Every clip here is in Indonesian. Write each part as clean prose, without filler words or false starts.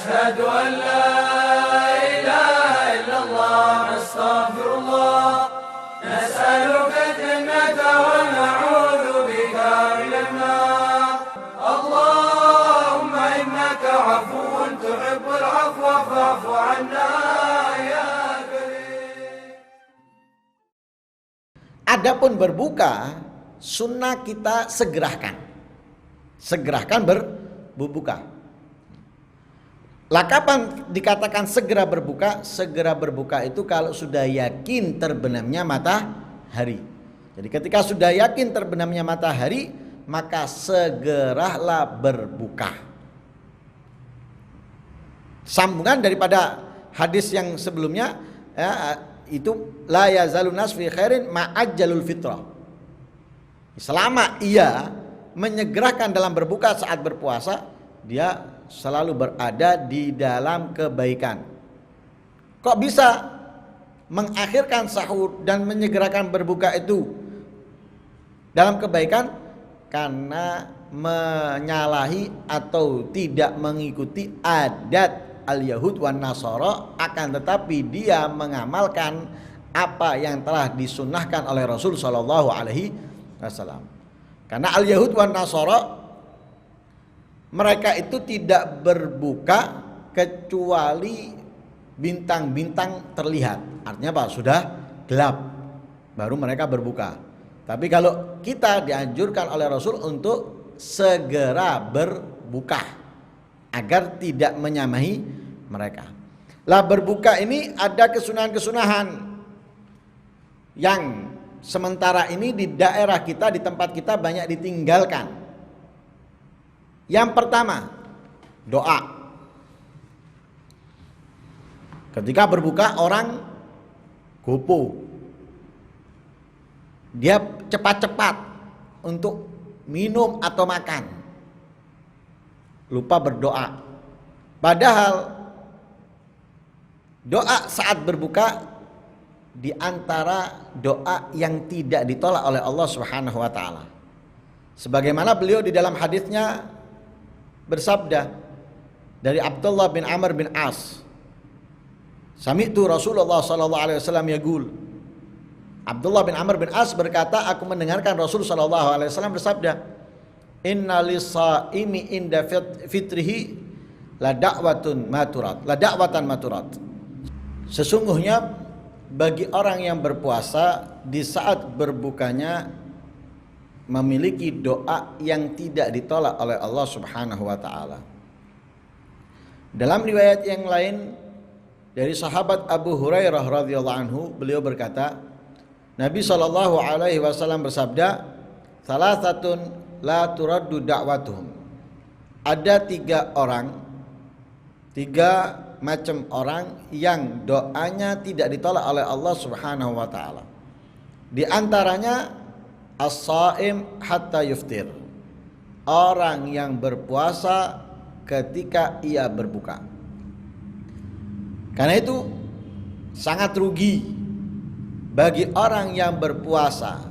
نشهد أن لا إله إلا الله نستغفر الله نسألك الجنة ونعوذ بك من النار اللهم إنك عفو تحب العفو فاعف عنا يا كريم. Adapun berbuka, sunnah kita segerakan berbuka. Lah kapan dikatakan segera berbuka? Segera berbuka itu kalau sudah yakin terbenamnya matahari. Jadi ketika sudah yakin terbenamnya matahari, maka segeralah berbuka. Sambungan daripada hadis yang sebelumnya ya, itu la yazalun nas fi khairin ma'ajjalul fitrah. Selama ia menyegerakan dalam berbuka saat berpuasa, dia selalu berada di dalam kebaikan. Kok bisa mengakhirkan sahur dan menyegerakan berbuka itu dalam kebaikan? Karena menyalahi atau tidak mengikuti adat al-Yahud wan Nasara, akan tetapi dia mengamalkan apa yang telah disunnahkan oleh Rasul sallallahu alaihi wasallam. Karena al-Yahud wan Nasara mereka itu tidak berbuka kecuali bintang-bintang terlihat. Artinya apa? Sudah gelap baru mereka berbuka. Tapi kalau kita dianjurkan oleh Rasul untuk segera berbuka agar tidak menyamahi mereka. Lah berbuka ini ada kesunahan-kesunahan yang sementara ini di daerah kita, di tempat kita banyak ditinggalkan. Yang pertama, doa. Ketika berbuka orang gopo. Dia cepat-cepat untuk minum atau makan. Lupa berdoa. Padahal doa saat berbuka di antara doa yang tidak ditolak oleh Allah Subhanahu wa taala. Sebagaimana beliau di dalam hadisnya bersabda dari Abdullah bin Amr bin As, sami'tu Rasulullah sallallahu alaihi wasallam yaqul. Abdullah bin Amr bin As berkata, aku mendengarkan Rasul sallallahu alaihi wasallam bersabda, inna lis-shaimi inda fitrihi la da'watan maturat. Sesungguhnya bagi orang yang berpuasa di saat berbukanya memiliki doa yang tidak ditolak oleh Allah Subhanahu wa taala. Dalam riwayat yang lain dari sahabat Abu Hurairah radhiyallahu anhu, beliau berkata, Nabi sallallahu alaihi wasallam bersabda, "Salasatun la turaddu da'watuhum." Ada tiga macam orang yang doanya tidak ditolak oleh Allah Subhanahu wa taala. Di antaranya as-shaim hatta yuftir. Orang yang berpuasa ketika ia berbuka. Karena itu sangat rugi bagi orang yang berpuasa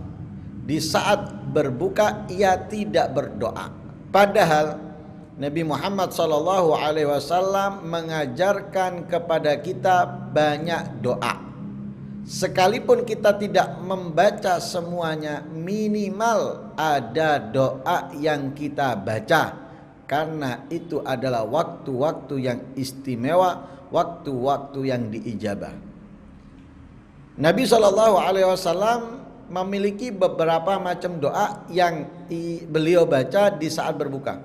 di saat berbuka ia tidak berdoa. Padahal Nabi Muhammad SAW mengajarkan kepada kita banyak doa. Sekalipun kita tidak membaca semuanya, minimal ada doa yang kita baca, karena itu adalah waktu-waktu yang istimewa, waktu-waktu yang diijabah. Nabi SAW memiliki beberapa macam doa yang beliau baca di saat berbuka.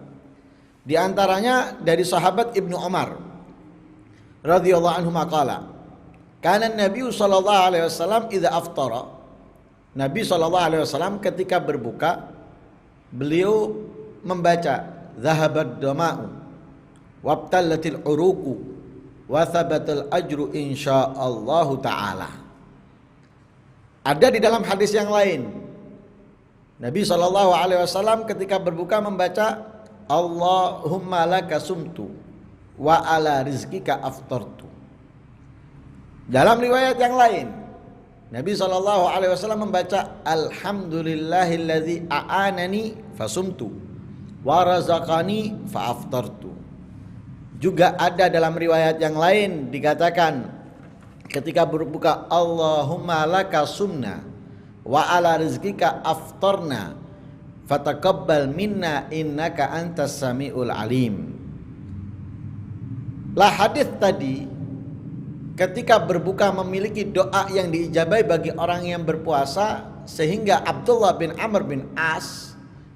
Di antaranya dari sahabat Ibnu Umar radhiyallahu anhu maqala, kana Nabi sallallahu alaihi wasallam idza aftara. Nabi sallallahu alaihi wasallam ketika berbuka beliau membaca zahabat dama'u wabtallatil uruqu wa thabatal ajru insyaallah taala. Ada di dalam hadis yang lain Nabi sallallahu alaihi wasallam ketika berbuka membaca Allahumma laka sumtu wa ala rizkika aftartu. Dalam riwayat yang lain Nabi SAW membaca alhamdulillahilladzi a'anani fasumtu wa razaqani fa'aftartu. Juga ada dalam riwayat yang lain dikatakan ketika berbuka, Allahumma laka sumna wa ala rizqika aftarna fataqabbal minna innaka antas samiul alim. Lah hadis tadi ketika berbuka memiliki doa yang diijabai bagi orang yang berpuasa, sehingga Abdullah bin Amr bin As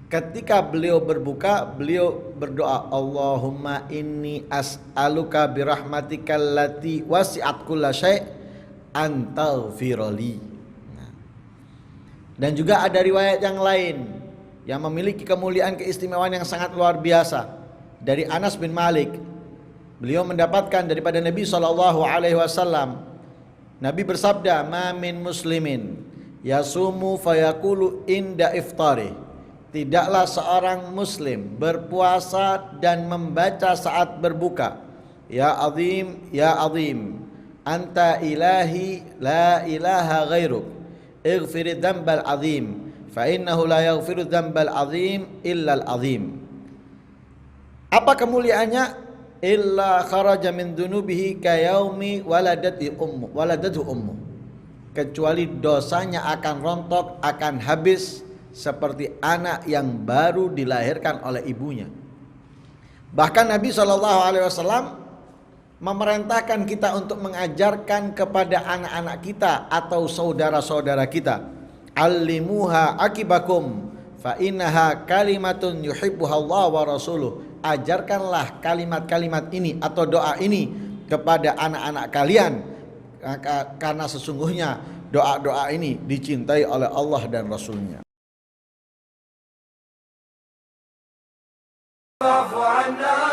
ketika beliau berbuka, beliau berdoa, Allahumma inni as'aluka birahmatikal lati wasi'at kulla syai' an taghfirli. Dan juga ada riwayat yang lain yang memiliki kemuliaan keistimewaan yang sangat luar biasa dari Anas bin Malik. Beliau mendapatkan daripada Nabi SAW. Nabi bersabda, ma min muslimin yasumu fayaqulu inda iftari. Tidaklah seorang muslim berpuasa dan membaca saat berbuka, ya azim, anta ilahi la ilaha ghairuk, ighfir dzambal azim, fa innahu la yaghfiru dzambal azim illa al azim. Apa kemuliaannya? Illa kharaja min dunubihi kayaumi waladatu ummu. Kecuali dosanya akan rontok, akan habis seperti anak yang baru dilahirkan oleh ibunya. Bahkan Nabi SAW memerintahkan kita untuk mengajarkan kepada anak-anak kita atau saudara-saudara kita, allimuha akibakum fa innaha kalimatun yuhibbuha Allah wa rasuluh. Ajarkanlah kalimat-kalimat ini atau doa ini kepada anak-anak kalian, karena sesungguhnya doa-doa ini dicintai oleh Allah dan Rasulnya. واعف عنا